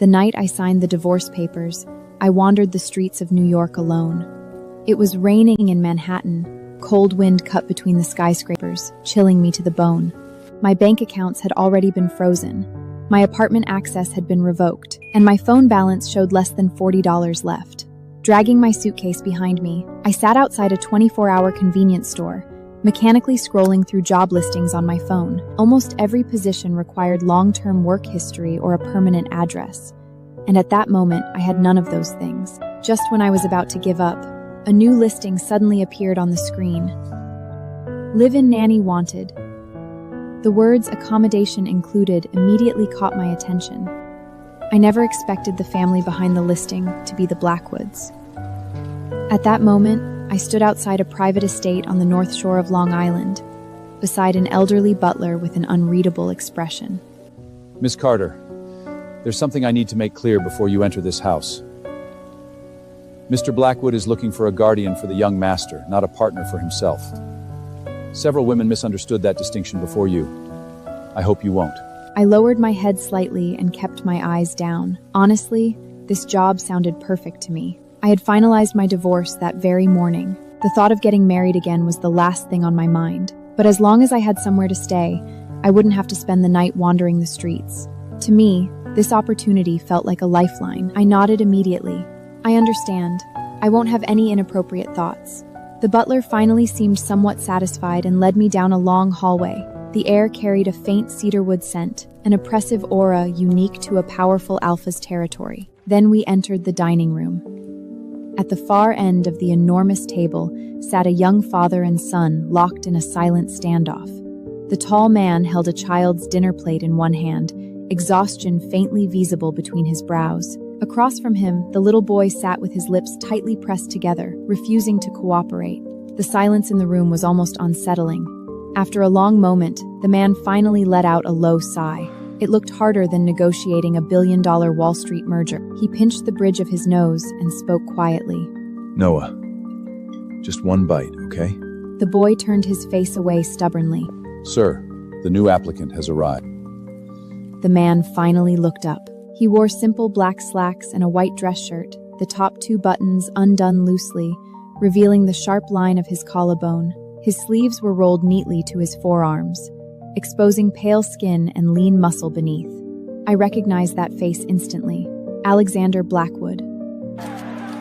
The night I signed the divorce papers, I wandered the streets of New York alone. It was raining in Manhattan, cold wind cut between the skyscrapers, chilling me to the bone. My bank accounts had already been frozen. My apartment access had been revoked, and my phone balance showed less than $40 left. Dragging my suitcase behind me, I sat outside a 24-hour convenience store, mechanically scrolling through job listings on my phone. Almost every position required long-term work history or a permanent address. And at that moment, I had none of those things. Just when I was about to give up, a new listing suddenly appeared on the screen. Live-in nanny wanted. The words accommodation included immediately caught my attention. I never expected the family behind the listing to be the Blackwoods. At that moment, I stood outside a private estate on the North Shore of Long Island, beside an elderly butler with an unreadable expression. Miss Carter, there's something I need to make clear before you enter this house. Mr. Blackwood is looking for a guardian for the young master, not a partner for himself. Several women misunderstood that distinction before you. I hope you won't. I lowered my head slightly and kept my eyes down. Honestly, this job sounded perfect to me. I had finalized my divorce that very morning. The thought of getting married again was the last thing on my mind. But as long as I had somewhere to stay, I wouldn't have to spend the night wandering the streets. To me, this opportunity felt like a lifeline. I nodded immediately. I understand. I won't have any inappropriate thoughts. The butler finally seemed somewhat satisfied and led me down a long hallway. The air carried a faint cedarwood scent, an oppressive aura unique to a powerful alpha's territory. Then we entered the dining room. At the far end of the enormous table sat a young father and son locked in a silent standoff. The tall man held a child's dinner plate in one hand, exhaustion faintly visible between his brows. Across from him, the little boy sat with his lips tightly pressed together, refusing to cooperate. The silence in the room was almost unsettling. After a long moment, the man finally let out a low sigh. It looked harder than negotiating a billion-dollar Wall Street merger. He pinched the bridge of his nose and spoke quietly. Noah, just one bite, okay? The boy turned his face away stubbornly. Sir, the new applicant has arrived. The man finally looked up. He wore simple black slacks and a white dress shirt, the top two buttons undone loosely, revealing the sharp line of his collarbone. His sleeves were rolled neatly to his forearms, exposing pale skin and lean muscle beneath. I recognized that face instantly. Alexander Blackwood,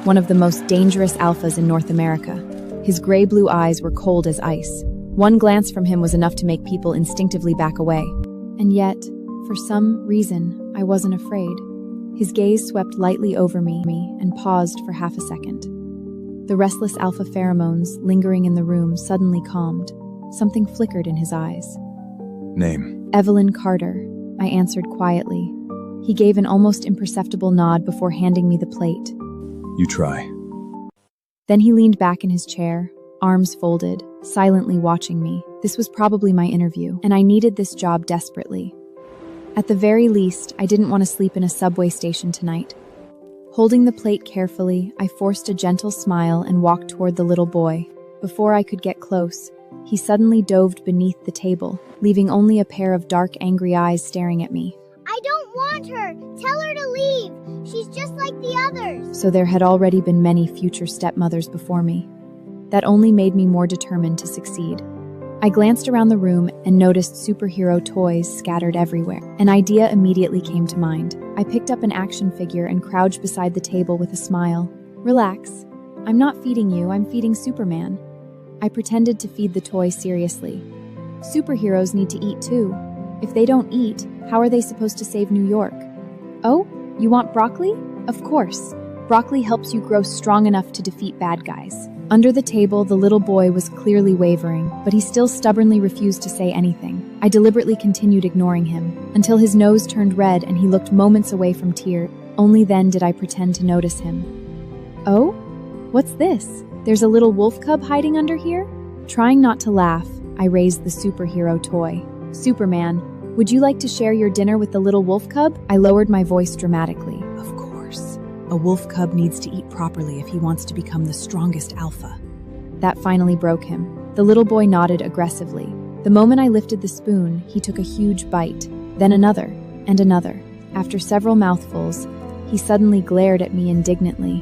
one of the most dangerous alphas in North America. His gray-blue eyes were cold as ice. One glance from him was enough to make people instinctively back away. And yet, for some reason, I wasn't afraid. His gaze swept lightly over me and paused for half a second. The restless alpha pheromones lingering in the room suddenly calmed. Something flickered in his eyes. Name? Evelyn Carter, I answered quietly. He gave an almost imperceptible nod before handing me the plate. You try. Then he leaned back in his chair, arms folded, silently watching me. This was probably my interview, and I needed this job desperately. At the very least, I didn't want to sleep in a subway station tonight. Holding the plate carefully, I forced a gentle smile and walked toward the little boy. Before I could get close, he suddenly dove beneath the table, leaving only a pair of dark, angry eyes staring at me. I don't want her! Tell her to leave! She's just like the others! So there had already been many future stepmothers before me. That only made me more determined to succeed. I glanced around the room and noticed superhero toys scattered everywhere. An idea immediately came to mind. I picked up an action figure and crouched beside the table with a smile. Relax. I'm not feeding you, I'm feeding Superman. I pretended to feed the toy seriously. Superheroes need to eat too. If they don't eat, how are they supposed to save New York? Oh, you want broccoli? Of course. Broccoli helps you grow strong enough to defeat bad guys. Under the table, the little boy was clearly wavering, but he still stubbornly refused to say anything. I deliberately continued ignoring him, until his nose turned red and he looked moments away from tears. Only then did I pretend to notice him. Oh? What's this? There's a little wolf cub hiding under here? Trying not to laugh, I raised the superhero toy. Superman, would you like to share your dinner with the little wolf cub? I lowered my voice dramatically. Of course. A wolf cub needs to eat properly if he wants to become the strongest alpha. That finally broke him. The little boy nodded aggressively. The moment I lifted the spoon, he took a huge bite, then another, and another. After several mouthfuls, he suddenly glared at me indignantly.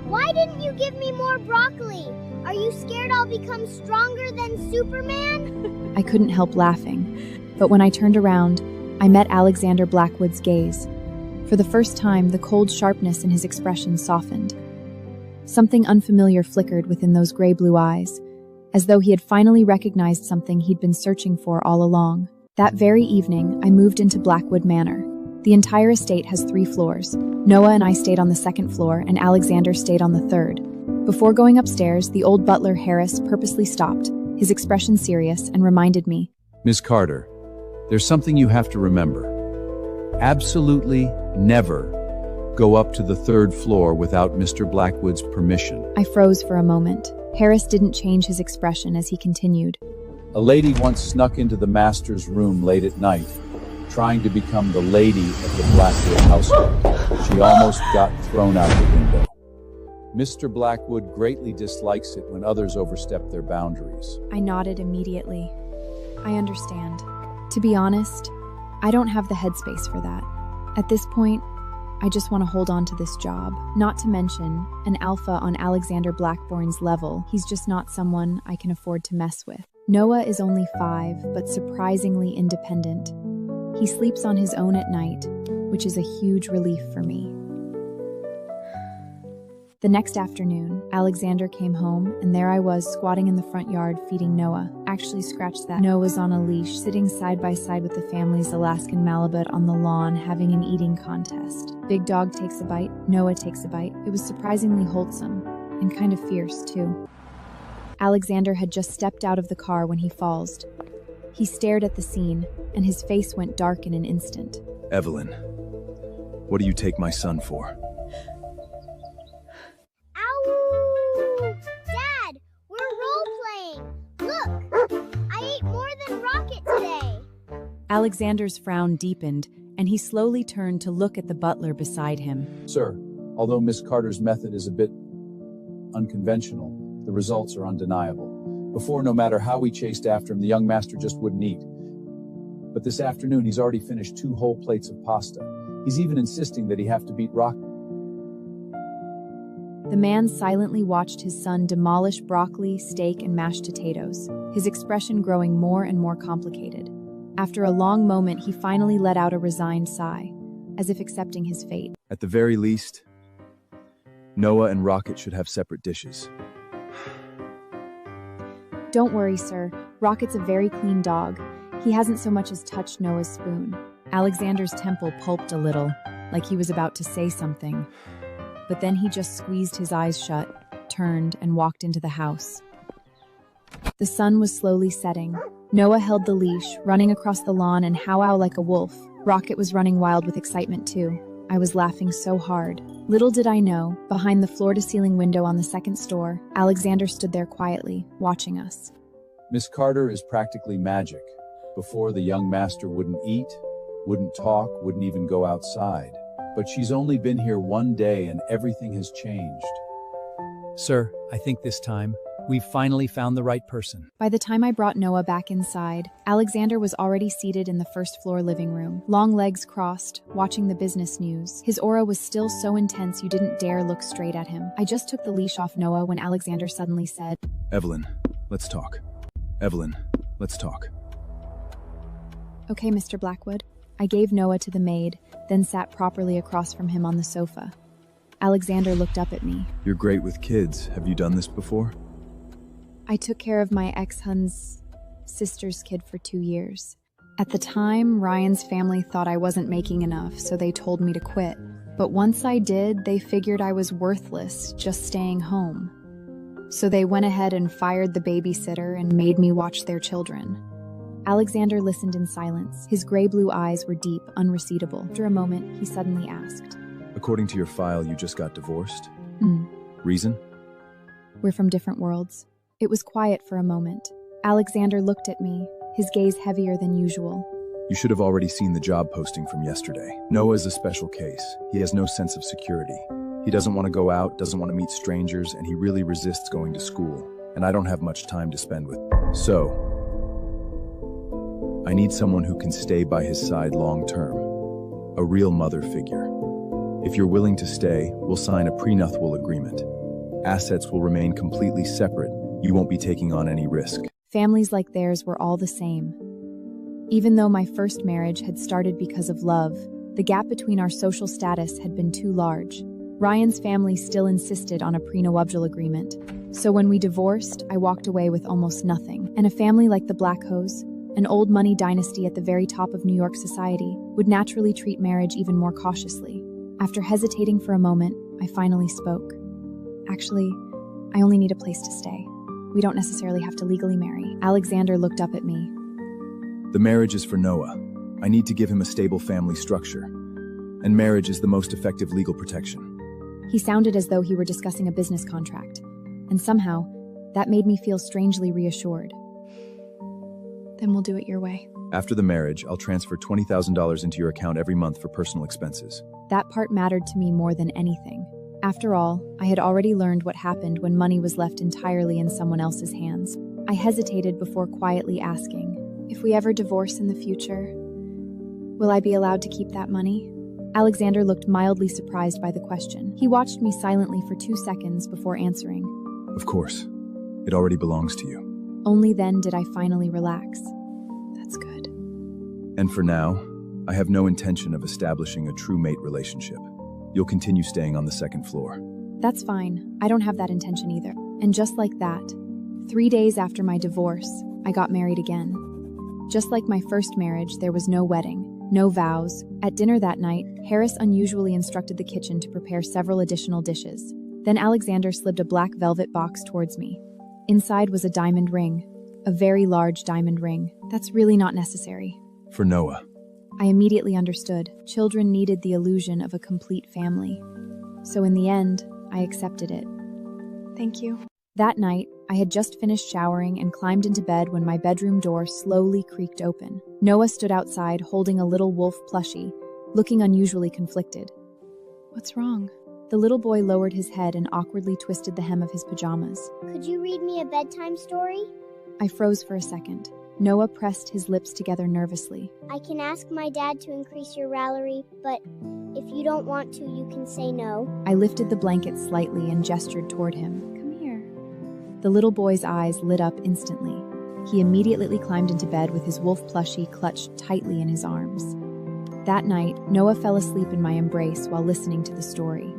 Why didn't you give me more broccoli? Are you scared I'll become stronger than Superman? I couldn't help laughing, but when I turned around, I met Alexander Blackwood's gaze. For the first time, the cold sharpness in his expression softened. Something unfamiliar flickered within those gray-blue eyes, as though he had finally recognized something he'd been searching for all along. That very evening, I moved into Blackwood Manor. The entire estate has 3 floors. Noah and I stayed on the 2nd floor, and Alexander stayed on the 3rd. Before going upstairs, the old butler Harris purposely stopped, his expression serious, and reminded me, Miss Carter, there's something you have to remember. Absolutely never go up to the 3rd floor without Mr. Blackwood's permission. I froze for a moment. Harris didn't change his expression as he continued. A lady once snuck into the master's room late at night, trying to become the lady of the Blackwood household. She almost got thrown out the window. Mr. Blackwood greatly dislikes it when others overstep their boundaries. I nodded immediately. I understand. To be honest, I don't have the headspace for that. At this point, I just want to hold on to this job. Not to mention, an alpha on Alexander Blackbourne's level, he's just not someone I can afford to mess with. Noah is only 5, but surprisingly independent. He sleeps on his own at night, which is a huge relief for me. The next afternoon, Alexander came home, and there I was squatting in the front yard feeding Noah. Actually, scratch that. Noah was on a leash, sitting side by side with the family's Alaskan Malibut on the lawn, having an eating contest. Big dog takes a bite, Noah takes a bite. It was surprisingly wholesome, and kind of fierce, too. Alexander had just stepped out of the car when he falls. He stared at the scene, and his face went dark in an instant. Evelyn, what do you take my son for? Ow! Dad, we're role-playing. Look, I ate more than Rocket today. Alexander's frown deepened, and he slowly turned to look at the butler beside him. Sir, although Miss Carter's method is a bit unconventional, the results are undeniable. Before, no matter how we chased after him, the young master just wouldn't eat. But this afternoon, he's already finished 2 whole plates of pasta. He's even insisting that he have to beat Rocket. The man silently watched his son demolish broccoli, steak, and mashed potatoes, his expression growing more and more complicated. After a long moment, he finally let out a resigned sigh, as if accepting his fate. At the very least, Noah and Rocket should have separate dishes. Don't worry, sir. Rocket's a very clean dog. He hasn't so much as touched Noah's spoon. Alexander's temple pulped a little, like he was about to say something. But then he just squeezed his eyes shut, turned, and walked into the house. The sun was slowly setting. Noah held the leash, running across the lawn and how-wow like a wolf. Rocket was running wild with excitement too. I was laughing so hard. Little did I know, behind the floor-to-ceiling window on the 2nd store, Alexander stood there quietly, watching us. Miss Carter is practically magic. Before, the young master wouldn't eat, wouldn't talk, wouldn't even go outside. But she's only been here 1 day and everything has changed. Sir, I think this time, we've finally found the right person. By the time I brought Noah back inside, Alexander was already seated in the 1st floor living room, long legs crossed, watching the business news. His aura was still so intense you didn't dare look straight at him. I just took the leash off Noah when Alexander suddenly said, Evelyn, let's talk. Evelyn, let's talk. Okay, Mr. Blackwood. I gave Noah to the maid, then sat properly across from him on the sofa. Alexander looked up at me. You're great with kids. Have you done this before? I took care of my ex-husband's sister's kid for 2 years. At the time, Ryan's family thought I wasn't making enough, so they told me to quit. But once I did, they figured I was worthless, just staying home. So they went ahead and fired the babysitter and made me watch their children. Alexander listened in silence. His gray-blue eyes were deep, unrecedable. After a moment, he suddenly asked, According to your file, you just got divorced? Hmm. Reason? We're from different worlds. It was quiet for a moment. Alexander looked at me, his gaze heavier than usual. You should have already seen the job posting from yesterday. Noah's a special case. He has no sense of security. He doesn't want to go out, doesn't want to meet strangers, and he really resists going to school. And I don't have much time to spend with. So, I need someone who can stay by his side long term. a real mother figure. If you're willing to stay, we'll sign a prenuptial agreement. Assets will remain completely separate. You won't be taking on any risk. Families like theirs were all the same. Even though my first marriage had started because of love, the gap between our social status had been too large. Ryan's family still insisted on a prenuptial agreement. So when we divorced, I walked away with almost nothing. And a family like the Blackhose, an old money dynasty at the very top of New York society, would naturally treat marriage even more cautiously. After hesitating for a moment, I finally spoke. Actually, I only need a place to stay. We don't necessarily have to legally marry. Alexander looked up at me. The marriage is for Noah. I need to give him a stable family structure. And marriage is the most effective legal protection. He sounded as though he were discussing a business contract, and somehow, that made me feel strangely reassured. Then we'll do it your way. After the marriage, I'll transfer $20,000 into your account every month for personal expenses. That part mattered to me more than anything. After all, I had already learned what happened when money was left entirely in someone else's hands. I hesitated before quietly asking, if we ever divorce in the future, will I be allowed to keep that money? Alexander looked mildly surprised by the question. He watched me silently for 2 seconds before answering. Of course. It already belongs to you. Only then did I finally relax. That's good. And for now, I have no intention of establishing a true mate relationship. You'll continue staying on the second floor. That's fine. I don't have that intention either. And just like that, 3 days after my divorce, I got married again. Just like my first marriage, there was no wedding, no vows. At dinner that night, Harris unusually instructed the kitchen to prepare several additional dishes. Then Alexander slipped a black velvet box towards me. Inside was a diamond ring, a very large diamond ring. That's really not necessary. For Noah. I immediately understood. Children needed the illusion of a complete family. So in the end, I accepted it. Thank you. That night, I had just finished showering and climbed into bed when my bedroom door slowly creaked open. Noah stood outside holding a little wolf plushie, looking unusually conflicted. What's wrong? The little boy lowered his head and awkwardly twisted the hem of his pajamas. Could you read me a bedtime story? I froze for a second. Noah pressed his lips together nervously. I can ask my dad to increase your salary, but if you don't want to, you can say no. I lifted the blanket slightly and gestured toward him. Come here. The little boy's eyes lit up instantly. He immediately climbed into bed with his wolf plushie clutched tightly in his arms. That night, Noah fell asleep in my embrace while listening to the story.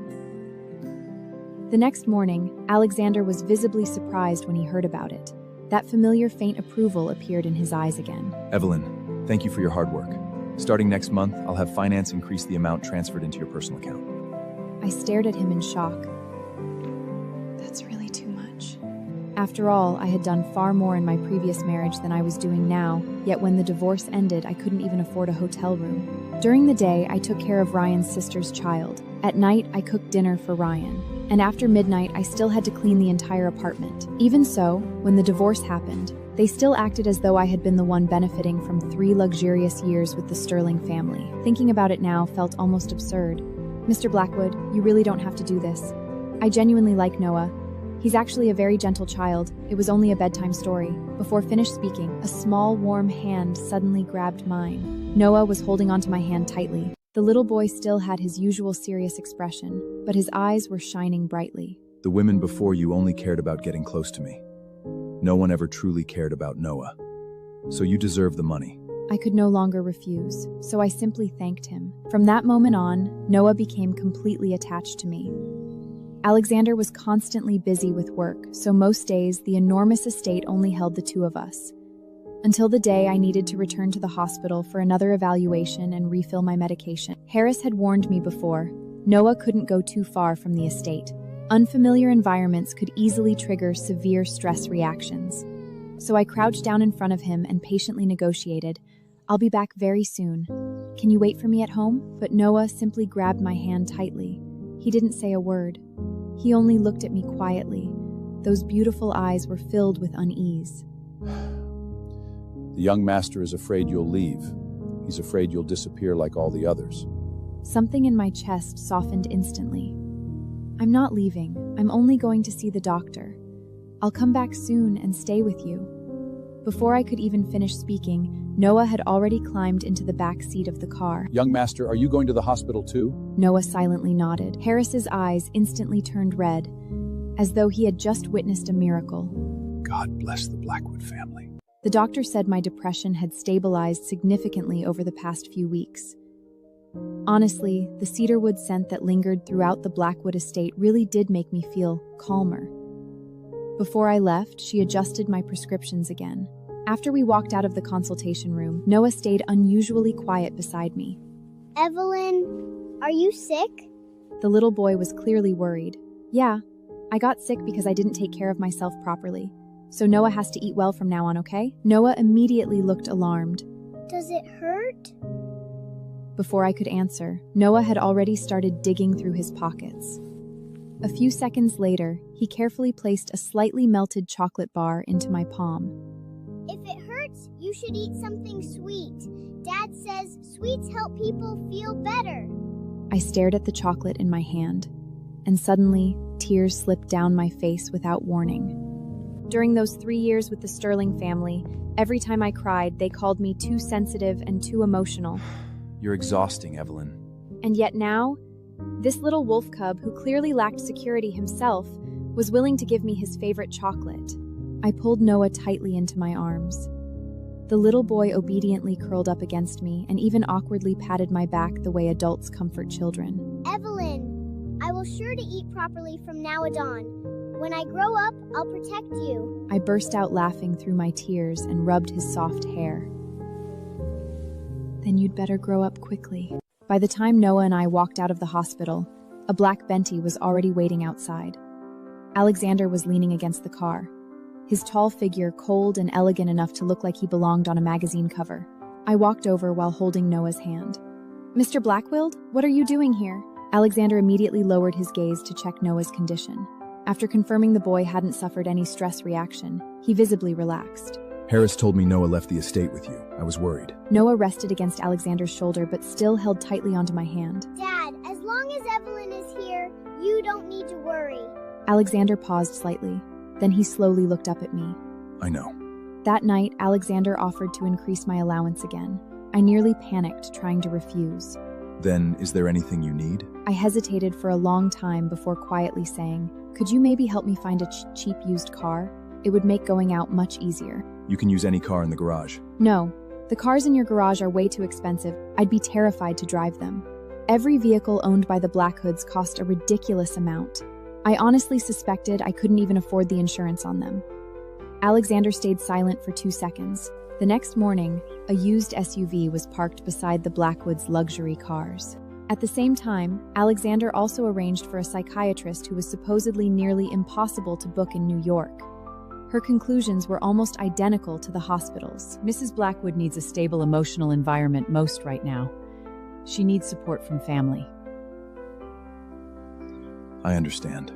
The next morning, Alexander was visibly surprised when he heard about it. That familiar faint approval appeared in his eyes again. Evelyn, thank you for your hard work. Starting next month, I'll have finance increase the amount transferred into your personal account. I stared at him in shock. That's really too much. After all, I had done far more in my previous marriage than I was doing now, yet when the divorce ended, I couldn't even afford a hotel room. During the day, I took care of Ryan's sister's child. At night, I cooked dinner for Ryan. And after midnight, I still had to clean the entire apartment. Even so, when the divorce happened, they still acted as though I had been the one benefiting from 3 luxurious years with the Sterling family. Thinking about it now felt almost absurd. Mr. Blackwood, you really don't have to do this. I genuinely like Noah. He's actually a very gentle child. It was only a bedtime story. Before finished speaking, a small, warm hand suddenly grabbed mine. Noah was holding onto my hand tightly. The little boy still had his usual serious expression, but his eyes were shining brightly. The women before you only cared about getting close to me. No one ever truly cared about Noah. So you deserve the money. I could no longer refuse, so I simply thanked him. From that moment on, Noah became completely attached to me. Alexander was constantly busy with work, so most days the enormous estate only held the 2 of us. Until the day I needed to return to the hospital for another evaluation and refill my medication. Harris had warned me before, Noah couldn't go too far from the estate. Unfamiliar environments could easily trigger severe stress reactions. So I crouched down in front of him and patiently negotiated, I'll be back very soon. Can you wait for me at home? But Noah simply grabbed my hand tightly. He didn't say a word. He only looked at me quietly. Those beautiful eyes were filled with unease. The young master is afraid you'll leave. He's afraid you'll disappear like all the others. Something in my chest softened instantly. I'm not leaving. I'm only going to see the doctor. I'll come back soon and stay with you. Before I could even finish speaking, Noah had already climbed into the back seat of the car. Young master, are you going to the hospital too? Noah silently nodded. Harris's eyes instantly turned red, as though he had just witnessed a miracle. God bless the Blackwood family. The doctor said my depression had stabilized significantly over the past few weeks. Honestly, the cedarwood scent that lingered throughout the Blackwood estate really did make me feel calmer. Before I left, she adjusted my prescriptions again. After we walked out of the consultation room, Noah stayed unusually quiet beside me. Evelyn, are you sick? The little boy was clearly worried. Yeah, I got sick because I didn't take care of myself properly. So Noah has to eat well from now on, okay? Noah immediately looked alarmed. Does it hurt? Before I could answer, Noah had already started digging through his pockets. A few seconds later, he carefully placed a slightly melted chocolate bar into my palm. If it hurts, you should eat something sweet. Dad says sweets help people feel better. I stared at the chocolate in my hand, and suddenly, tears slipped down my face without warning. During those 3 years with the Sterling family, every time I cried, they called me too sensitive and too emotional. You're exhausting, Evelyn. And yet now, this little wolf cub, who clearly lacked security himself, was willing to give me his favorite chocolate. I pulled Noah tightly into my arms. The little boy obediently curled up against me and even awkwardly patted my back the way adults comfort children. Evelyn, I will sure to eat properly from now on. When I grow up, I'll protect you. I burst out laughing through my tears and rubbed his soft hair. Then you'd better grow up quickly. By the time Noah and I walked out of the hospital, a black Bentley was already waiting outside. Alexander was leaning against the car, his tall figure cold and elegant enough to look like he belonged on a magazine cover. I walked over while holding Noah's hand. Mr. Blackwild, what are you doing here? Alexander immediately lowered his gaze to check Noah's condition. After confirming the boy hadn't suffered any stress reaction, he visibly relaxed. Harris told me Noah left the estate with you. I was worried. Noah rested against Alexander's shoulder but still held tightly onto my hand. Dad, as long as Evelyn is here, you don't need to worry. Alexander paused slightly. Then he slowly looked up at me. I know. That night, Alexander offered to increase my allowance again. I nearly panicked, trying to refuse. Then, is there anything you need? I hesitated for a long time before quietly saying, "Could you maybe help me find a cheap used car? It would make going out much easier." You can use any car in the garage. No, the cars in your garage are way too expensive. I'd be terrified to drive them. Every vehicle owned by the Blackhoods cost a ridiculous amount. I honestly suspected I couldn't even afford the insurance on them. Alexander stayed silent for 2 seconds. The next morning, a used SUV was parked beside the Blackwoods' luxury cars. At the same time, Alexander also arranged for a psychiatrist who was supposedly nearly impossible to book in New York. Her conclusions were almost identical to the hospital's. Mrs. Blackwood needs a stable emotional environment most right now. She needs support from family. I understand.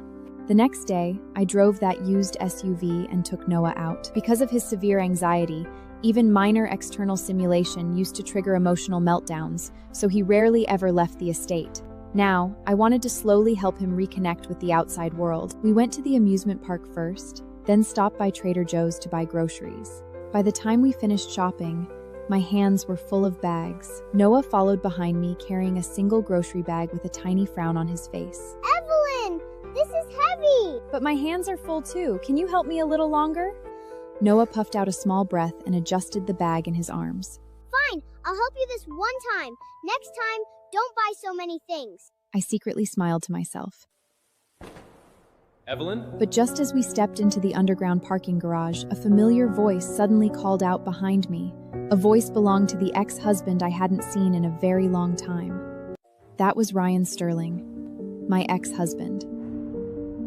The next day, I drove that used SUV and took Noah out. Because of his severe anxiety, even minor external stimulation used to trigger emotional meltdowns, so he rarely ever left the estate. Now, I wanted to slowly help him reconnect with the outside world. We went to the amusement park first, then stopped by Trader Joe's to buy groceries. By the time we finished shopping, my hands were full of bags. Noah followed behind me carrying a single grocery bag with a tiny frown on his face. Evelyn, this is heavy. But my hands are full too. Can you help me a little longer? Noah puffed out a small breath and adjusted the bag in his arms. Fine, I'll help you this one time. Next time, don't buy so many things. I secretly smiled to myself. Evelyn? But just as we stepped into the underground parking garage, a familiar voice suddenly called out behind me. A voice belonged to the ex-husband I hadn't seen in a very long time. That was Ryan Sterling, my ex-husband.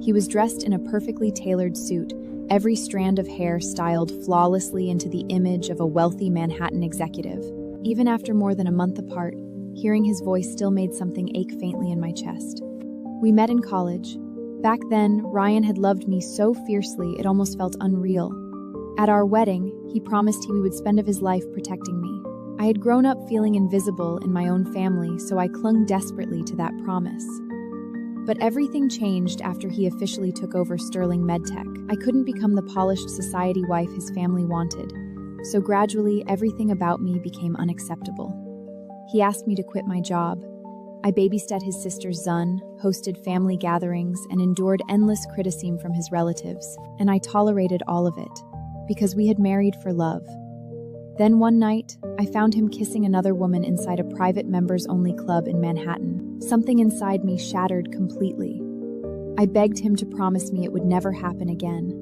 He was dressed in a perfectly tailored suit, every strand of hair styled flawlessly into the image of a wealthy Manhattan executive. Even after more than a month apart, hearing his voice still made something ache faintly in my chest. We met in college. Back then, Ryan had loved me so fiercely it almost felt unreal. At our wedding, he promised he would spend of his life protecting me. I had grown up feeling invisible in my own family, so I clung desperately to that promise. But everything changed after he officially took over Sterling MedTech. I couldn't become the polished society wife his family wanted. So gradually, everything about me became unacceptable. He asked me to quit my job. I babysat his sister's son, hosted family gatherings, and endured endless criticism from his relatives, and I tolerated all of it, because we had married for love. Then one night, I found him kissing another woman inside a private members-only club in Manhattan. Something inside me shattered completely. I begged him to promise me it would never happen again,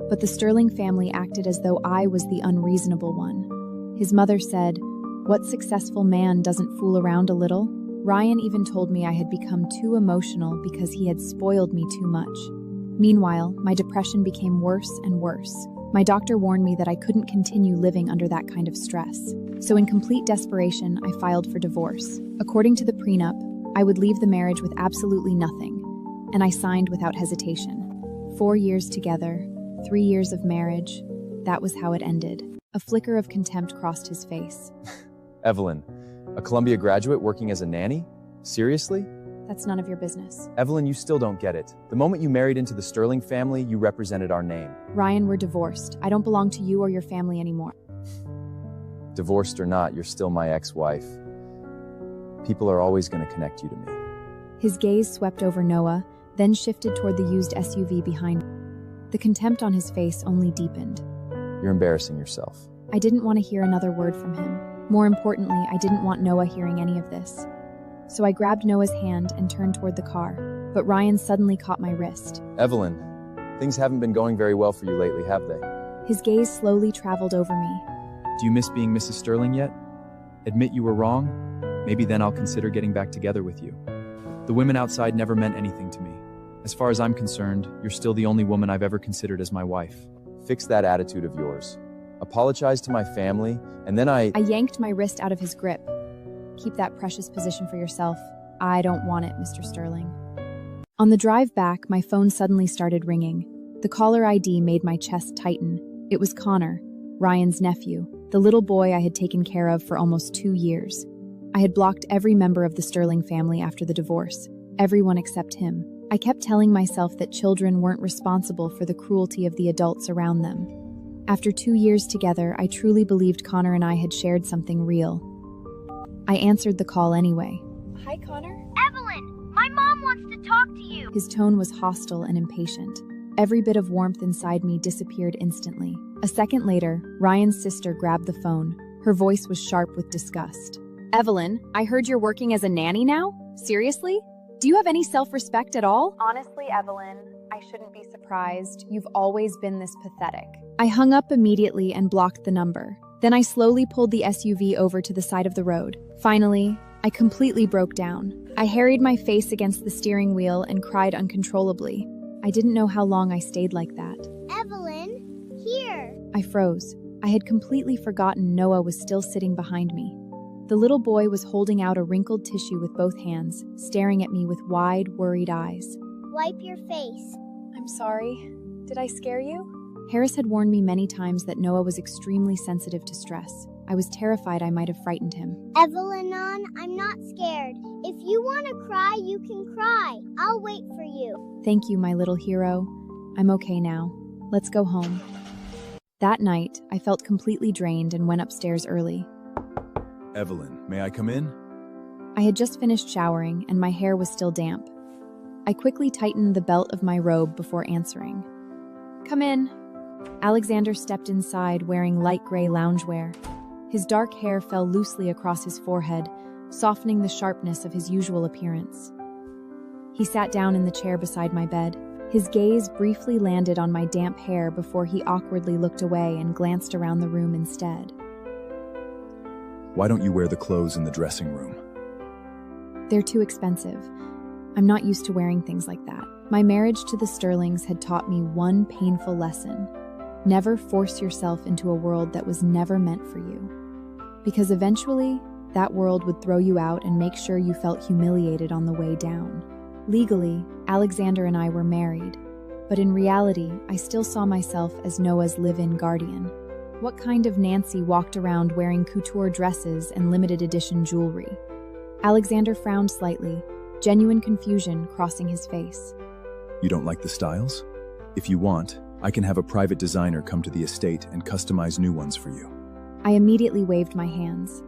but the Sterling family acted as though I was the unreasonable one. His mother said, "What successful man doesn't fool around a little?" Ryan even told me I had become too emotional because he had spoiled me too much. Meanwhile, my depression became worse and worse. My doctor warned me that I couldn't continue living under that kind of stress. So in complete desperation, I filed for divorce. According to the prenup, I would leave the marriage with absolutely nothing, and I signed without hesitation. 4 years together, 3 years of marriage, that was how it ended. A flicker of contempt crossed his face. Evelyn, a Columbia graduate working as a nanny? Seriously? That's none of your business. Evelyn, you still don't get it. The moment you married into the Sterling family, you represented our name. Ryan, we're divorced. I don't belong to you or your family anymore. Divorced or not, you're still my ex-wife. People are always going to connect you to me. His gaze swept over Noah, then shifted toward the used SUV behind me. The contempt on his face only deepened. You're embarrassing yourself. I didn't want to hear another word from him. More importantly, I didn't want Noah hearing any of this. So I grabbed Noah's hand and turned toward the car, but Ryan suddenly caught my wrist. Evelyn, things haven't been going very well for you lately, have they? His gaze slowly traveled over me. Do you miss being Mrs. Sterling yet? Admit you were wrong? Maybe then I'll consider getting back together with you. The women outside never meant anything to me. As far as I'm concerned, you're still the only woman I've ever considered as my wife. Fix that attitude of yours. Apologize to my family, and then I yanked my wrist out of his grip. Keep that precious position for yourself. I don't want it, Mr. Sterling. On the drive back, my phone suddenly started ringing. The caller ID made my chest tighten. It was Connor, Ryan's nephew, the little boy I had taken care of for almost 2 years. I had blocked every member of the Sterling family after the divorce, everyone except him. I kept telling myself that children weren't responsible for the cruelty of the adults around them. After 2 years together, I truly believed Connor and I had shared something real. I answered the call anyway. Hi, Connor. Evelyn, my mom wants to talk to you. His tone was hostile and impatient. Every bit of warmth inside me disappeared instantly. A second later, Ryan's sister grabbed the phone. Her voice was sharp with disgust. Evelyn, I heard you're working as a nanny now? Seriously? Do you have any self-respect at all? Honestly, Evelyn, I shouldn't be surprised. You've always been this pathetic. I hung up immediately and blocked the number. Then I slowly pulled the SUV over to the side of the road. Finally, I completely broke down. I harried my face against the steering wheel and cried uncontrollably. I didn't know how long I stayed like that. Evelyn, here. I froze. I had completely forgotten Noah was still sitting behind me. The little boy was holding out a wrinkled tissue with both hands, staring at me with wide, worried eyes. Wipe your face. I'm sorry. Did I scare you? Harris had warned me many times that Noah was extremely sensitive to stress. I was terrified I might have frightened him. Evelyn, I'm not scared. If you want to cry, you can cry. I'll wait for you. Thank you, my little hero. I'm okay now. Let's go home. That night, I felt completely drained and went upstairs early. Evelyn, may I come in? I had just finished showering and my hair was still damp. I quickly tightened the belt of my robe before answering. Come in. Alexander stepped inside wearing light gray loungewear. His dark hair fell loosely across his forehead, softening the sharpness of his usual appearance. He sat down in the chair beside my bed. His gaze briefly landed on my damp hair before he awkwardly looked away and glanced around the room instead. Why don't you wear the clothes in the dressing room? They're too expensive. I'm not used to wearing things like that. My marriage to the Sterlings had taught me one painful lesson. Never force yourself into a world that was never meant for you. Because eventually, that world would throw you out and make sure you felt humiliated on the way down. Legally, Alexander and I were married, but in reality, I still saw myself as Noah's live-in guardian. What kind of Nancy walked around wearing couture dresses and limited edition jewelry? Alexander frowned slightly, genuine confusion crossing his face. You don't like the styles? If you want, I can have a private designer come to the estate and customize new ones for you. I immediately waved my hands.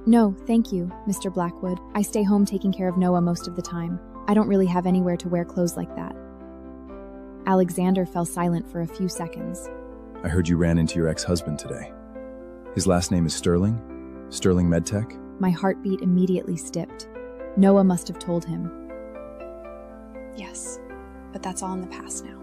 No, thank you, Mr. Blackwood. I stay home taking care of Noah most of the time. I don't really have anywhere to wear clothes like that. Alexander fell silent for a few seconds. I heard you ran into your ex-husband today. His last name is Sterling? Sterling Medtech? My heartbeat immediately stiffed. Noah must have told him. Yes, but that's all in the past now.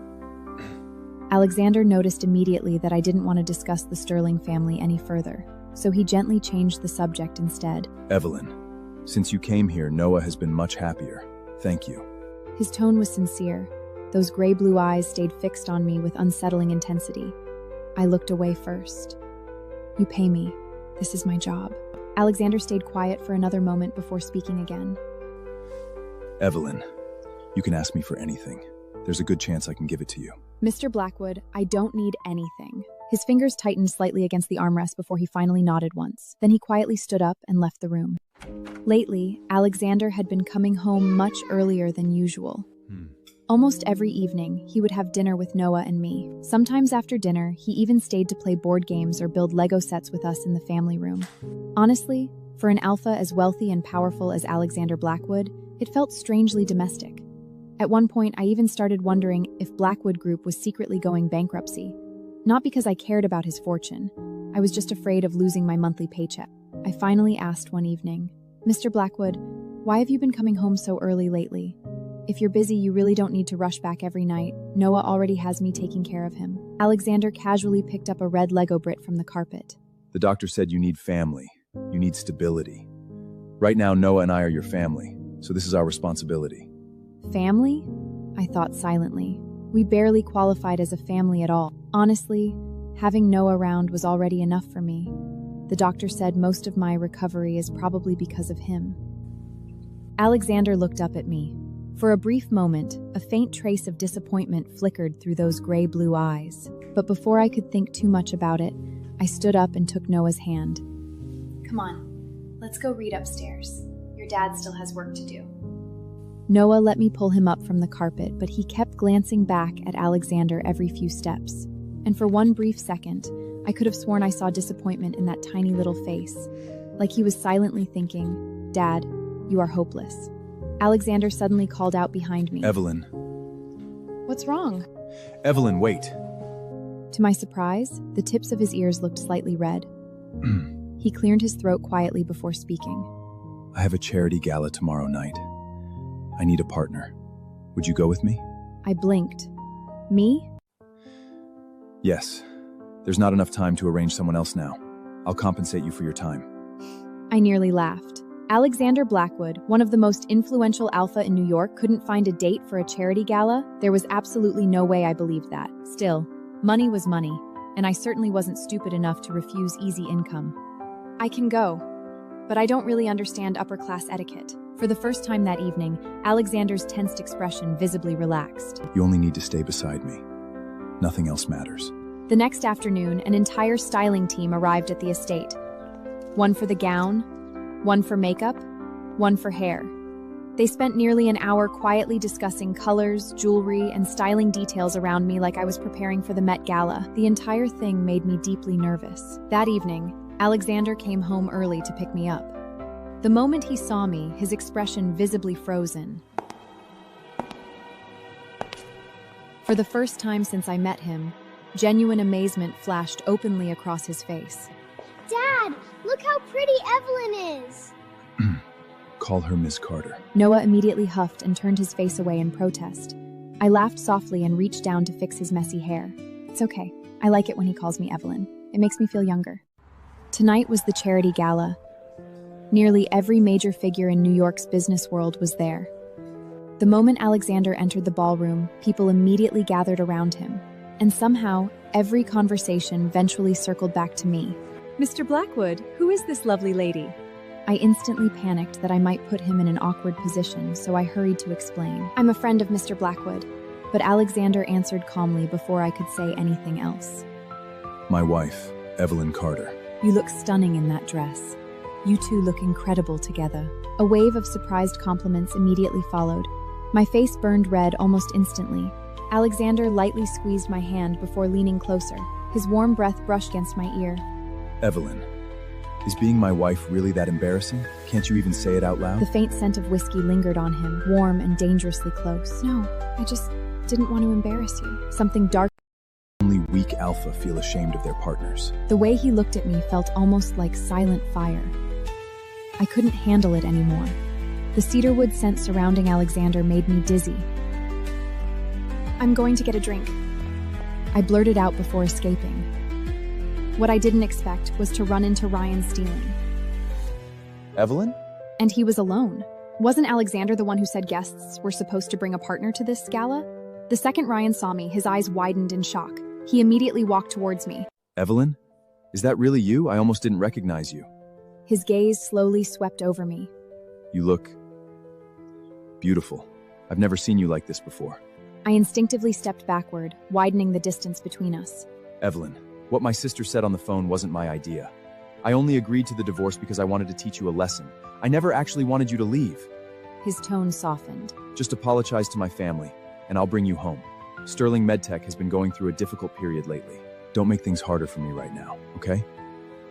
Alexander noticed immediately that I didn't want to discuss the Sterling family any further, so he gently changed the subject instead. Evelyn, since you came here, Noah has been much happier. Thank you. His tone was sincere. Those gray-blue eyes stayed fixed on me with unsettling intensity. I looked away first. You pay me. This is my job. Alexander stayed quiet for another moment before speaking again. Evelyn, you can ask me for anything. There's a good chance I can give it to you. Mr. Blackwood, I don't need anything. His fingers tightened slightly against the armrest before he finally nodded once. Then he quietly stood up and left the room. Lately, Alexander had been coming home much earlier than usual. Almost every evening, he would have dinner with Noah and me. Sometimes after dinner, he even stayed to play board games or build Lego sets with us in the family room. Honestly, for an alpha as wealthy and powerful as Alexander Blackwood, it felt strangely domestic. At one point, I even started wondering if Blackwood Group was secretly going bankruptcy. Not because I cared about his fortune. I was just afraid of losing my monthly paycheck. I finally asked one evening, Mr. Blackwood, why have you been coming home so early lately? If you're busy, you really don't need to rush back every night. Noah already has me taking care of him. Alexander casually picked up a red Lego Brit from the carpet. The doctor said you need family. You need stability. Right now, Noah and I are your family, so this is our responsibility. Family? I thought silently. We barely qualified as a family at all. Honestly, having Noah around was already enough for me. The doctor said most of my recovery is probably because of him. Alexander looked up at me. For a brief moment, a faint trace of disappointment flickered through those gray-blue eyes. But before I could think too much about it, I stood up and took Noah's hand. Come on, let's go read upstairs. Your dad still has work to do. Noah let me pull him up from the carpet, but he kept glancing back at Alexander every few steps. And for one brief second, I could have sworn I saw disappointment in that tiny little face, like he was silently thinking, Dad, you are hopeless. Alexander suddenly called out behind me. Evelyn. What's wrong? Evelyn, wait. To my surprise, the tips of his ears looked slightly red. He cleared his throat quietly before speaking. I have a charity gala tomorrow night. I need a partner. Would you go with me? I blinked. Me? Yes. There's not enough time to arrange someone else now. I'll compensate you for your time. I nearly laughed. Alexander Blackwood, one of the most influential alpha in New York, couldn't find a date for a charity gala? There was absolutely no way I believed that. Still, money was money, and I certainly wasn't stupid enough to refuse easy income. I can go, but I don't really understand upper-class etiquette. For the first time that evening, Alexander's tensed expression visibly relaxed. You only need to stay beside me. Nothing else matters. The next afternoon, an entire styling team arrived at the estate. One for the gown, one for makeup, one for hair. They spent nearly an hour quietly discussing colors, jewelry, and styling details around me like I was preparing for the Met Gala. The entire thing made me deeply nervous. That evening, Alexander came home early to pick me up. The moment he saw me, his expression visibly frozen. For the first time since I met him, genuine amazement flashed openly across his face. Dad, look how pretty Evelyn is. Call her Miss Carter. Noah immediately huffed and turned his face away in protest. I laughed softly and reached down to fix his messy hair. It's okay. I like it when he calls me Evelyn. It makes me feel younger. Tonight was the charity gala. Nearly every major figure in New York's business world was there. The moment Alexander entered the ballroom, people immediately gathered around him. And somehow, every conversation eventually circled back to me. Mr. Blackwood, who is this lovely lady? I instantly panicked that I might put him in an awkward position, so I hurried to explain. I'm a friend of Mr. Blackwood. But Alexander answered calmly before I could say anything else. My wife, Evelyn Carter. You look stunning in that dress. You two look incredible together. A wave of surprised compliments immediately followed. My face burned red almost instantly. Alexander lightly squeezed my hand before leaning closer. His warm breath brushed against my ear. Evelyn, Is being my wife really that embarrassing? Can't you even say it out loud? The faint scent of whiskey lingered on him, warm and dangerously close. No, I just didn't want to embarrass you. Something dark. Only weak alpha feel ashamed of their partners. The way he looked at me felt almost like silent fire. I couldn't handle it anymore. The cedarwood scent surrounding Alexander made me dizzy. I'm going to get a drink. I blurted out before escaping. What I didn't expect was to run into Ryan stealing. Evelyn? And he was alone. Wasn't Alexander the one who said guests were supposed to bring a partner to this gala? The second Ryan saw me, his eyes widened in shock. He immediately walked towards me. Evelyn? Is that really you? I almost didn't recognize you. His gaze slowly swept over me. You look beautiful. I've never seen you like this before. I instinctively stepped backward, widening the distance between us. Evelyn, what my sister said on the phone wasn't my idea. I only agreed to the divorce because I wanted to teach you a lesson. I never actually wanted you to leave. His tone softened. Just apologize to my family, and I'll bring you home. Sterling MedTech has been going through a difficult period lately. Don't make things harder for me right now, okay?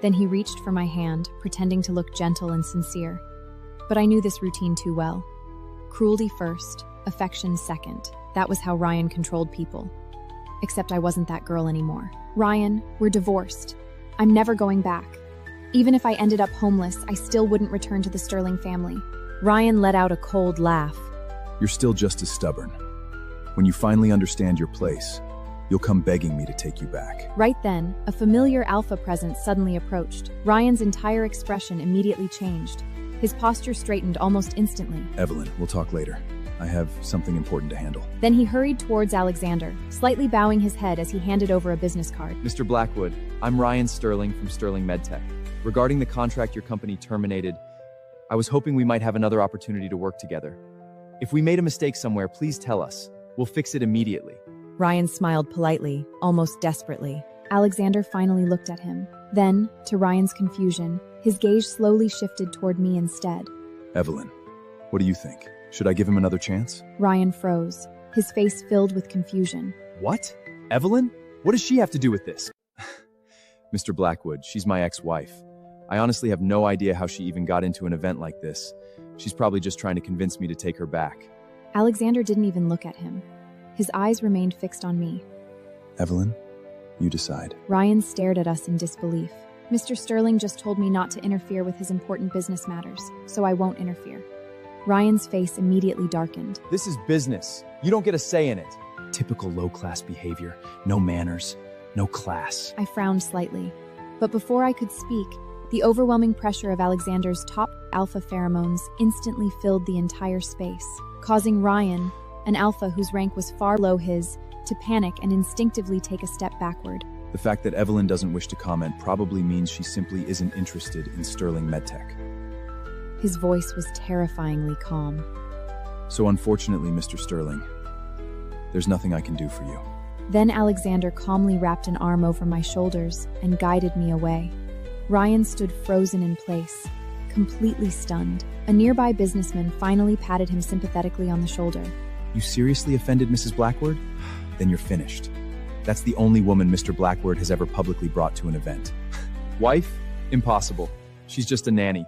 Then he reached for my hand, pretending to look gentle and sincere. But I knew this routine too well. Cruelty first, affection second. That was how Ryan controlled people. Except I wasn't that girl anymore. Ryan, we're divorced. I'm never going back. Even if I ended up homeless, I still wouldn't return to the Sterling family. Ryan let out a cold laugh. You're still just as stubborn. When you finally understand your place, you'll come begging me to take you back. Right then, a familiar Alpha presence suddenly approached. Ryan's entire expression immediately changed. His posture straightened almost instantly. Evelyn, we'll talk later. I have something important to handle. Then he hurried towards Alexander, slightly bowing his head as he handed over a business card. Mr. Blackwood, I'm Ryan Sterling from Sterling MedTech. Regarding the contract your company terminated, I was hoping we might have another opportunity to work together. If we made a mistake somewhere, please tell us. We'll fix it immediately. Ryan smiled politely, almost desperately. Alexander finally looked at him. Then, to Ryan's confusion, his gaze slowly shifted toward me instead. Evelyn, what do you think? Should I give him another chance? Ryan froze, his face filled with confusion. What? Evelyn? What does she have to do with this? Mr. Blackwood, she's my ex-wife. I honestly have no idea how she even got into an event like this. She's probably just trying to convince me to take her back. Alexander didn't even look at him. His eyes remained fixed on me. Evelyn, you decide. Ryan stared at us in disbelief. Mr. Sterling just told me not to interfere with his important business matters, so I won't interfere. Ryan's face immediately darkened. This is business. You don't get a say in it. Typical low-class behavior. No manners, no class. I frowned slightly. But before I could speak, the overwhelming pressure of Alexander's top alpha pheromones instantly filled the entire space, causing Ryan, an alpha whose rank was far below his, to panic and instinctively take a step backward. The fact that Evelyn doesn't wish to comment probably means she simply isn't interested in Sterling MedTech. His voice was terrifyingly calm. So unfortunately, Mr. Sterling, there's nothing I can do for you. Then Alexander calmly wrapped an arm over my shoulders and guided me away. Ryan stood frozen in place, completely stunned. A nearby businessman finally patted him sympathetically on the shoulder. You seriously offended Mrs. Blackwood? Then you're finished. That's the only woman Mr. Blackwood has ever publicly brought to an event. Wife? Impossible. She's just a nanny.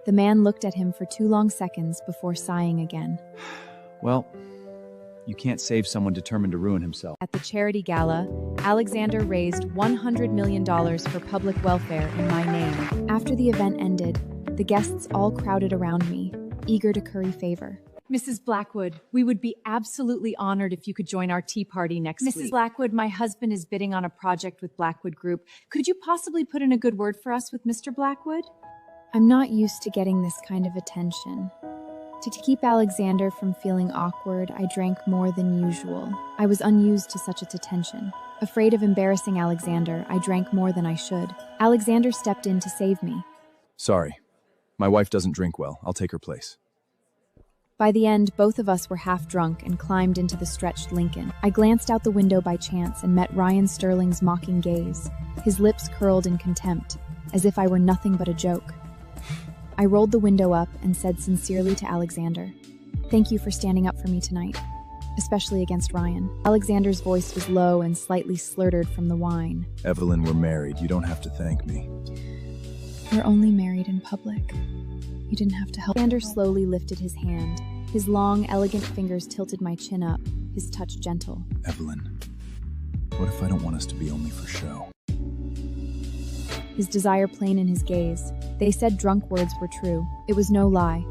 The man looked at him for 2 long seconds before sighing again. Well, you can't save someone determined to ruin himself. At the charity gala, Alexander raised $100 million for public welfare in my name. After the event ended, the guests all crowded around me, eager to curry favor. Mrs. Blackwood, we would be absolutely honored if you could join our tea party next week. Mrs. Blackwood, my husband is bidding on a project with Blackwood Group. Could you possibly put in a good word for us with Mr. Blackwood? I'm not used to getting this kind of attention. To keep Alexander from feeling awkward, I drank more than usual. I was unused to such attention. Afraid of embarrassing Alexander, I drank more than I should. Alexander stepped in to save me. Sorry. My wife doesn't drink well. I'll take her place. By the end, both of us were half drunk and climbed into the stretched Lincoln. I glanced out the window by chance and met Ryan Sterling's mocking gaze. His lips curled in contempt, as if I were nothing but a joke. I rolled the window up and said sincerely to Alexander, "Thank you for standing up for me tonight, especially against Ryan." Alexander's voice was low and slightly slurred from the wine. Evelyn, we're married. You don't have to thank me. We're only married in public. You didn't have to help. Alexander slowly lifted his hand. His long, elegant fingers tilted my chin up, his touch gentle. Evelyn, what if I don't want us to be only for show? His desire plain in his gaze. They said drunk words were true. It was no lie.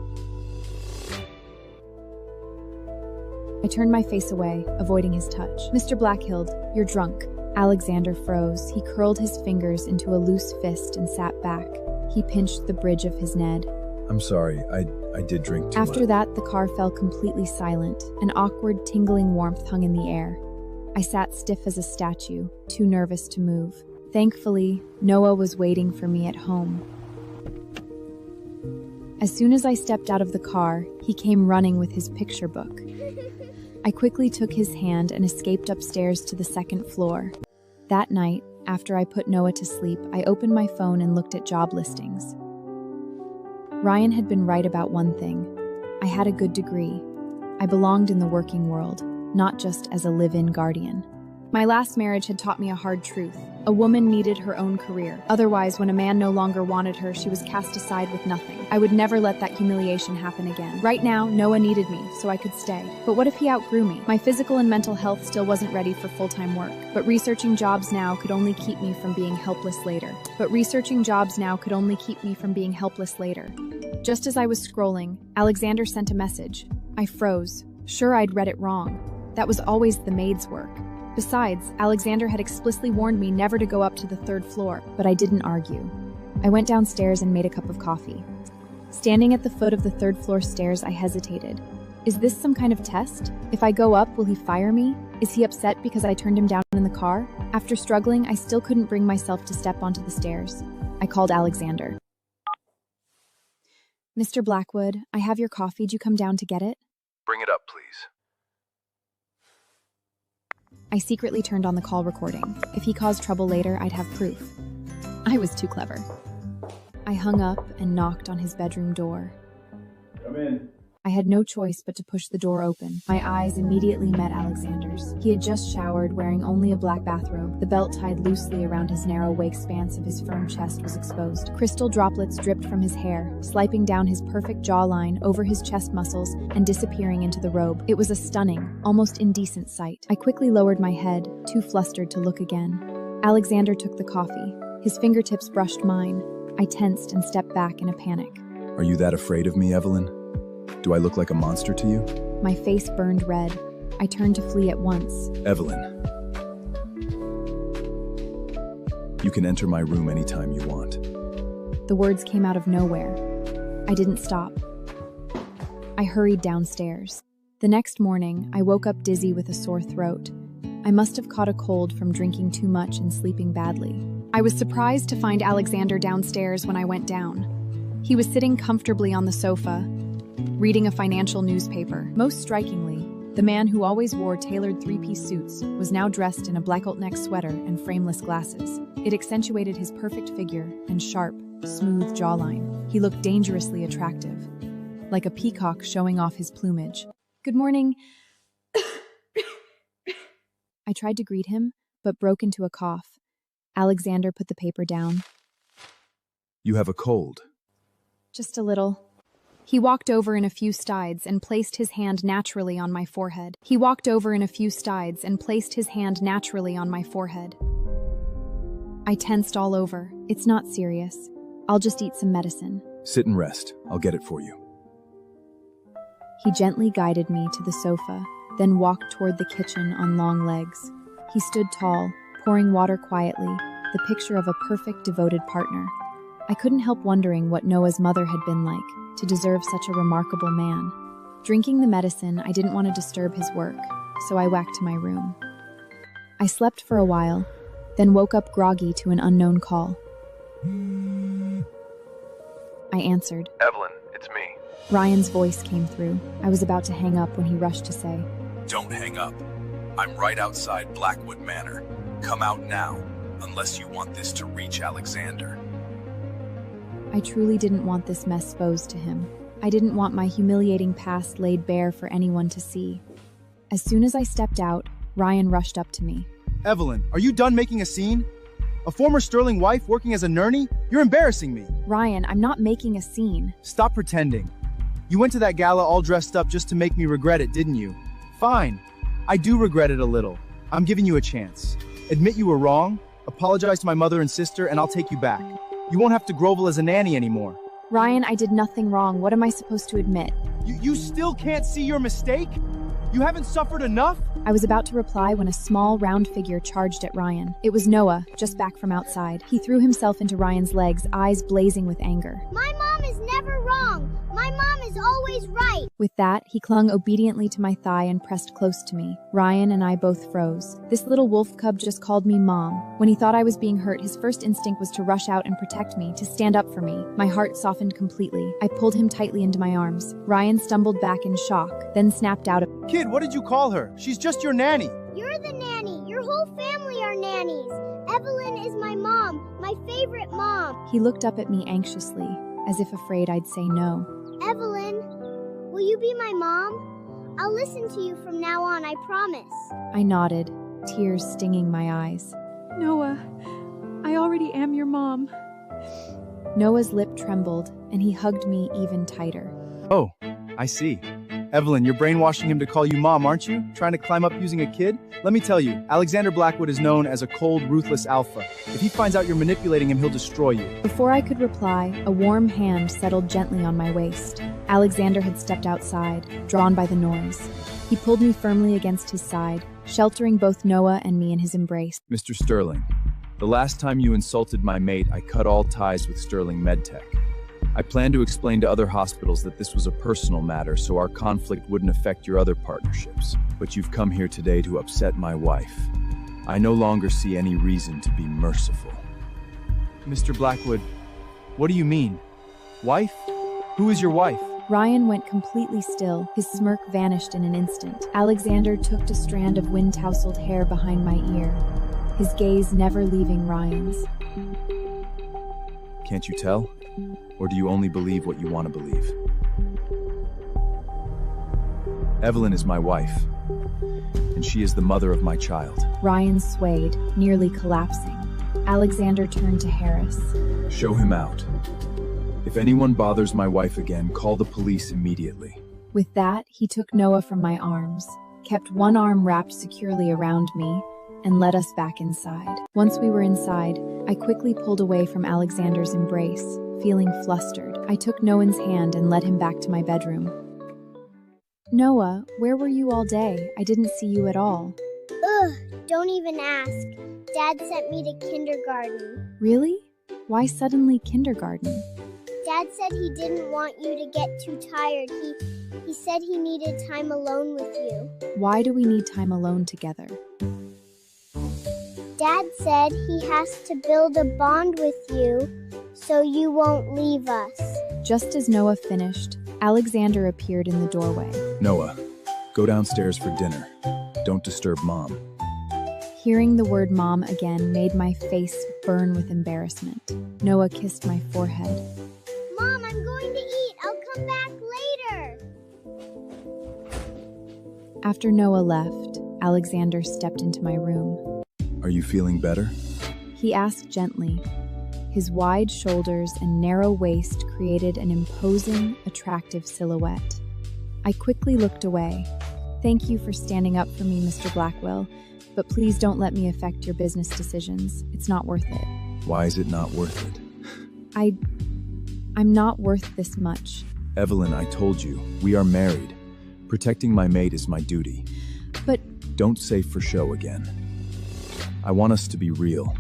I turned my face away, avoiding his touch. Mr. Blackhill, you're drunk. Alexander froze. He curled his fingers into a loose fist and sat back. He pinched the bridge of his Ned. I'm sorry, I did drink too much. After that, the car fell completely silent. An awkward, tingling warmth hung in the air. I sat stiff as a statue, too nervous to move. Thankfully, Noah was waiting for me at home. As soon as I stepped out of the car, he came running with his picture book. I quickly took his hand and escaped upstairs to the second floor. That night, after I put Noah to sleep, I opened my phone and looked at job listings. Ryan had been right about one thing. I had a good degree. I belonged in the working world, not just as a live-in guardian. My last marriage had taught me a hard truth. A woman needed her own career. Otherwise, when a man no longer wanted her, she was cast aside with nothing. I would never let that humiliation happen again. Right now, Noah needed me, so I could stay. But what if he outgrew me? My physical and mental health still wasn't ready for full-time work. But researching jobs now could only keep me from being helpless later. Just as I was scrolling, Alexander sent a message. I froze. Sure, I'd read it wrong. That was always the maid's work. Besides, Alexander had explicitly warned me never to go up to the third floor, but I didn't argue. I went downstairs and made a cup of coffee. Standing at the foot of the third floor stairs, I hesitated. Is this some kind of test? If I go up, will he fire me? Is he upset because I turned him down in the car? After struggling, I still couldn't bring myself to step onto the stairs. I called Alexander. Mr. Blackwood, I have your coffee. Did you come down to get it? Bring it up, please. I secretly turned on the call recording. If he caused trouble later, I'd have proof. I was too clever. I hung up and knocked on his bedroom door. Come in. I had no choice but to push the door open. My eyes immediately met Alexander's. He had just showered, wearing only a black bathrobe. The belt tied loosely around his narrow waistband of his firm chest was exposed. Crystal droplets dripped from his hair, sliping down his perfect jawline over his chest muscles and disappearing into the robe. It was a stunning, almost indecent sight. I quickly lowered my head, too flustered to look again. Alexander took the coffee. His fingertips brushed mine. I tensed and stepped back in a panic. Are you that afraid of me, Evelyn? Do I look like a monster to you? My face burned red. I turned to flee at once. Evelyn. You can enter my room anytime you want. The words came out of nowhere. I didn't stop. I hurried downstairs. The next morning, I woke up dizzy with a sore throat. I must have caught a cold from drinking too much and sleeping badly. I was surprised to find Alexander downstairs when I went down. He was sitting comfortably on the sofa, reading a financial newspaper. Most strikingly, the man who always wore tailored three-piece suits was now dressed in a black alt-neck sweater and frameless glasses. It accentuated his perfect figure and sharp, smooth jawline. He looked dangerously attractive, like a peacock showing off his plumage. Good morning. I tried to greet him, but broke into a cough. Alexander put the paper down. You have a cold. Just a little. He walked over in a few strides and placed his hand naturally on my forehead. I tensed all over. It's not serious. I'll just eat some medicine. Sit and rest. I'll get it for you. He gently guided me to the sofa, then walked toward the kitchen on long legs. He stood tall, pouring water quietly, the picture of a perfect, devoted partner. I couldn't help wondering what Noah's mother had been like, to deserve such a remarkable man. Drinking the medicine, I didn't want to disturb his work, so I whacked to my room. I slept for a while, then woke up groggy to an unknown call. I answered. Evelyn, it's me. Ryan's voice came through. I was about to hang up when he rushed to say, Don't hang up. I'm right outside Blackwood Manor. Come out now, unless you want this to reach Alexander. I truly didn't want this mess exposed to him. I didn't want my humiliating past laid bare for anyone to see. As soon as I stepped out, Ryan rushed up to me. Evelyn, are you done making a scene? A former Sterling wife working as a nanny? You're embarrassing me. Ryan, I'm not making a scene. Stop pretending. You went to that gala all dressed up just to make me regret it, didn't you? Fine. I do regret it a little. I'm giving you a chance. Admit you were wrong, apologize to my mother and sister, and I'll take you back. You won't have to grovel as a nanny anymore. Ryan, I did nothing wrong. What am I supposed to admit? You still can't see your mistake? You haven't suffered enough? I was about to reply when a small, round figure charged at Ryan. It was Noah, just back from outside. He threw himself into Ryan's legs, eyes blazing with anger. My mom is never wrong. My mom is always right. With that, he clung obediently to my thigh and pressed close to me. Ryan and I both froze. This little wolf cub just called me Mom. When he thought I was being hurt, his first instinct was to rush out and protect me, to stand up for me. My heart softened completely. I pulled him tightly into my arms. Ryan stumbled back in shock, then snapped out. Kid, what did you call her? She's just your nanny. You're the nanny. Your whole family are nannies. Evelyn is my mom, my favorite mom. He looked up at me anxiously, as if afraid I'd say no. Evelyn, will you be my mom? I'll listen to you from now on, I promise. I nodded, tears stinging my eyes. Noah, I already am your mom. Noah's lip trembled, and he hugged me even tighter. Oh, I see. Evelyn, you're brainwashing him to call you mom, aren't you? Trying to climb up using a kid? Let me tell you, Alexander Blackwood is known as a cold, ruthless alpha. If he finds out you're manipulating him, he'll destroy you. Before I could reply, a warm hand settled gently on my waist. Alexander had stepped outside, drawn by the noise. He pulled me firmly against his side, sheltering both Noah and me in his embrace. Mr. Sterling, the last time you insulted my mate, I cut all ties with Sterling MedTech. I plan to explain to other hospitals that this was a personal matter so our conflict wouldn't affect your other partnerships. But you've come here today to upset my wife. I no longer see any reason to be merciful. Mr. Blackwood, what do you mean? Wife? Who is your wife? Ryan went completely still. His smirk vanished in an instant. Alexander took a strand of wind-tousled hair behind my ear, his gaze never leaving Ryan's. Can't you tell? Or do you only believe what you want to believe? Evelyn is my wife, and she is the mother of my child. Ryan swayed, nearly collapsing. Alexander turned to Harris. Show him out. If anyone bothers my wife again, call the police immediately. With that, he took Noah from my arms, kept one arm wrapped securely around me, and led us back inside. Once we were inside, I quickly pulled away from Alexander's embrace, feeling flustered. I took Noah's hand and led him back to my bedroom. Noah, where were you all day? I didn't see you at all. Ugh, don't even ask. Dad sent me to kindergarten. Really? Why suddenly kindergarten? Dad said he didn't want you to get too tired. He said he needed time alone with you. Why do we need time alone together? Dad said he has to build a bond with you so you won't leave us. Just as Noah finished, Alexander appeared in the doorway. Noah, go downstairs for dinner. Don't disturb Mom. Hearing the word mom again made my face burn with embarrassment. Noah kissed my forehead. Mom, I'm going to eat. I'll come back later. After Noah left, Alexander stepped into my room. Are you feeling better? He asked gently. His wide shoulders and narrow waist created an imposing, attractive silhouette. I quickly looked away. Thank you for standing up for me, Mr. Blackwell, but please don't let me affect your business decisions. It's not worth it. Why is it not worth it? I'm not worth this much. Evelyn, I told you, we are married. Protecting my mate is my duty. But don't say for show again. I want us to be real.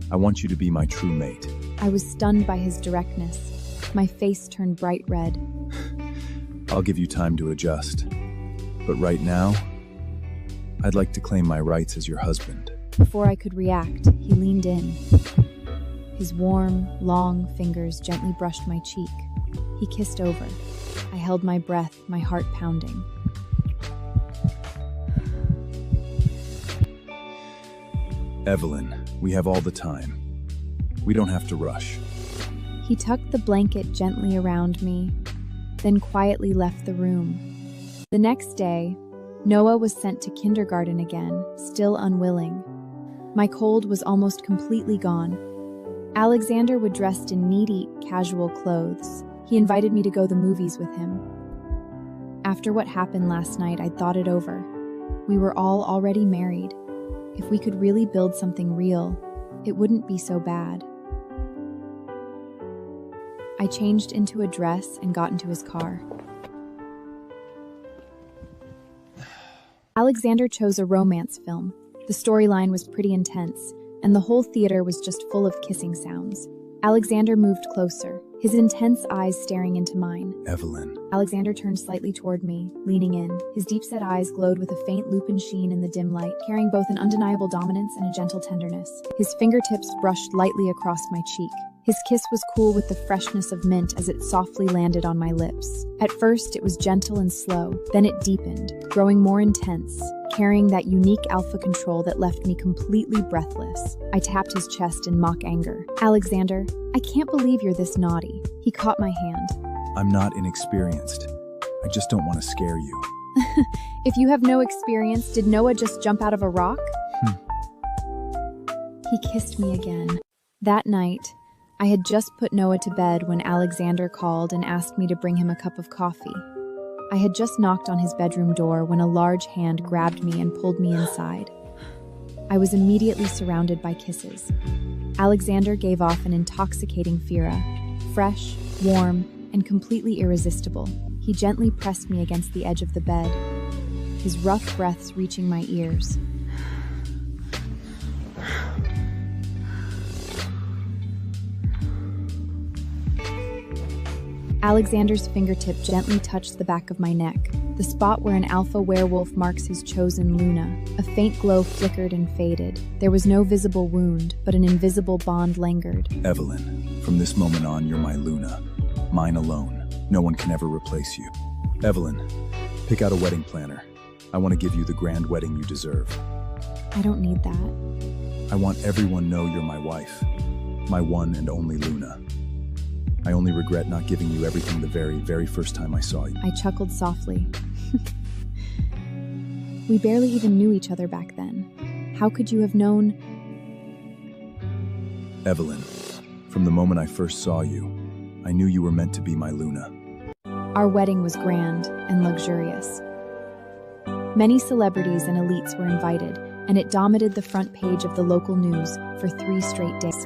I want you to be my true mate. I was stunned by his directness. My face turned bright red. I'll give you time to adjust. But right now, I'd like to claim my rights as your husband. Before I could react, he leaned in. His warm, long fingers gently brushed my cheek. He kissed over. I held my breath, my heart pounding. Evelyn, we have all the time. We don't have to rush. He tucked the blanket gently around me, then quietly left the room. The next day, Noah was sent to kindergarten again, still unwilling. My cold was almost completely gone. Alexander would dressed in neat, casual clothes. He invited me to go to the movies with him. After what happened last night, I'd thought it over. We were all already married. If we could really build something real, it wouldn't be so bad. I changed into a dress and got into his car. Alexander chose a romance film. The storyline was pretty intense, and the whole theater was just full of kissing sounds. Alexander moved closer, his intense eyes staring into mine. Evelyn. Alexander turned slightly toward me, leaning in. His deep-set eyes glowed with a faint lupin sheen in the dim light, carrying both an undeniable dominance and a gentle tenderness. His fingertips brushed lightly across my cheek. His kiss was cool with the freshness of mint as it softly landed on my lips. At first, it was gentle and slow, then it deepened, growing more intense, carrying that unique alpha control that left me completely breathless. I tapped his chest in mock anger. Alexander, I can't believe you're this naughty. He caught my hand. I'm not inexperienced. I just don't want to scare you. If you have no experience, did Noah just jump out of a rock? He kissed me again. That night, I had just put Noah to bed when Alexander called and asked me to bring him a cup of coffee. I had just knocked on his bedroom door when a large hand grabbed me and pulled me inside. I was immediately surrounded by kisses. Alexander gave off an intoxicating fira, fresh, warm, and completely irresistible. He gently pressed me against the edge of the bed, his rough breaths reaching my ears. Alexander's fingertip gently touched the back of my neck, the spot where an alpha werewolf marks his chosen Luna. A faint glow flickered and faded. There was no visible wound, but an invisible bond lingered. Evelyn, from this moment on, you're my Luna. Mine alone. No one can ever replace you. Evelyn, pick out a wedding planner. I want to give you the grand wedding you deserve. I don't need that. I want everyone to know you're my wife. My one and only Luna. I only regret not giving you everything the very first time I saw you. I chuckled softly. We barely even knew each other back then. How could you have known? Evelyn, from the moment I first saw you, I knew you were meant to be my Luna. Our wedding was grand and luxurious. Many celebrities and elites were invited, and it dominated the front page of the local news for 3 straight days.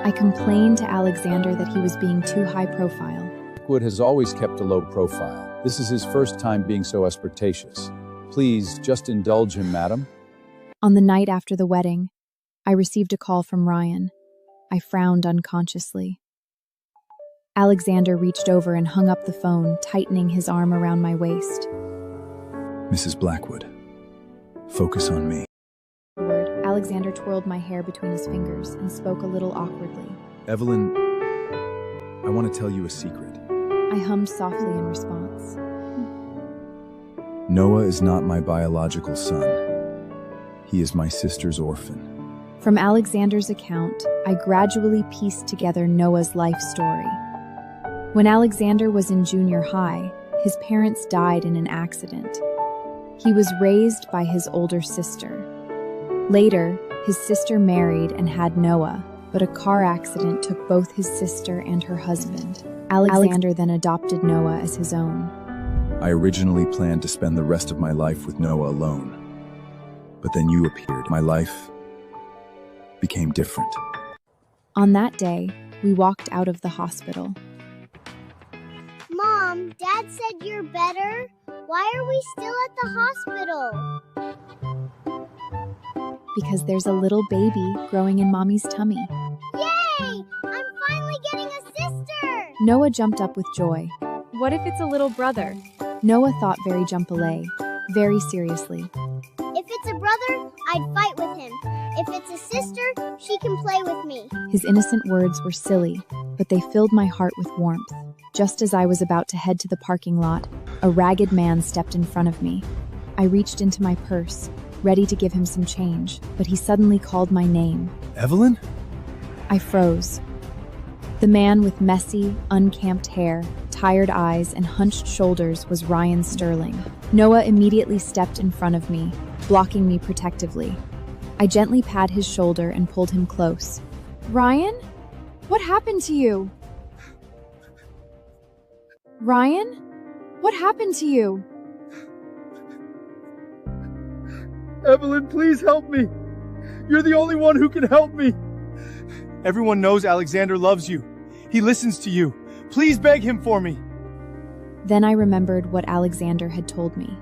I complained to Alexander that he was being too high profile. Blackwood has always kept a low profile. This is his first time being so ostentatious. Please, just indulge him, madam. On the night after the wedding, I received a call from Ryan. I frowned unconsciously. Alexander reached over and hung up the phone, tightening his arm around my waist. Mrs. Blackwood, focus on me. Alexander twirled my hair between his fingers and spoke a little awkwardly. Evelyn, I want to tell you a secret. I hummed softly in response. Noah is not my biological son. He is my sister's orphan. From Alexander's account, I gradually pieced together Noah's life story. When Alexander was in junior high, his parents died in an accident. He was raised by his older sister. Later, his sister married and had Noah, but a car accident took both his sister and her husband. Alexander then adopted Noah as his own. I originally planned to spend the rest of my life with Noah alone. But then you appeared. My life became different. On that day, we walked out of the hospital. Mom, Dad said you're better. Why are we still at the hospital? Because there's a little baby growing in Mommy's tummy. Yay! I'm finally getting a sister! Noah jumped up with joy. What if it's a little brother? Noah thought very jumpalay, very seriously. If it's a brother, I'd fight with him. If it's a sister, she can play with me. His innocent words were silly, but they filled my heart with warmth. Just as I was about to head to the parking lot, a ragged man stepped in front of me. I reached into my purse, ready to give him some change, but he suddenly called my name. Evelyn? I froze. The man with messy, unkempt hair, tired eyes, and hunched shoulders was Ryan Sterling. Noah immediately stepped in front of me, blocking me protectively. I gently patted his shoulder and pulled him close. Ryan? What happened to you? Ryan? What happened to you? Evelyn, please help me. You're the only one who can help me. Everyone knows Alexander loves you. He listens to you. Please beg him for me. Then I remembered what Alexander had told me.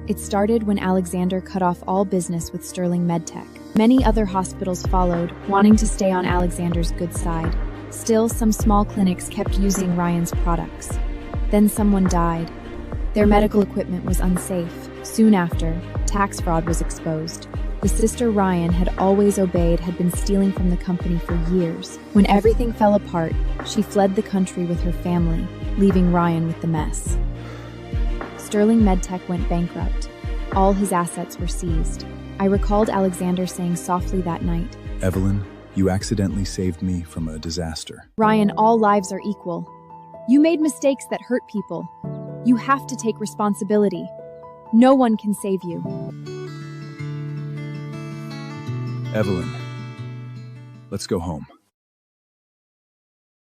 It started when Alexander cut off all business with Sterling MedTech. Many other hospitals followed, wanting to stay on Alexander's good side. Still, some small clinics kept using Ryan's products. Then someone died. Their medical equipment was unsafe. Soon after, tax fraud was exposed. The sister Ryan had always obeyed had been stealing from the company for years. When everything fell apart, she fled the country with her family, leaving Ryan with the mess. Sterling MedTech went bankrupt. All his assets were seized. I recalled Alexander saying softly that night, Evelyn, you accidentally saved me from a disaster. Ryan, all lives are equal. You made mistakes that hurt people. You have to take responsibility. No one can save you. Evelyn, let's go home.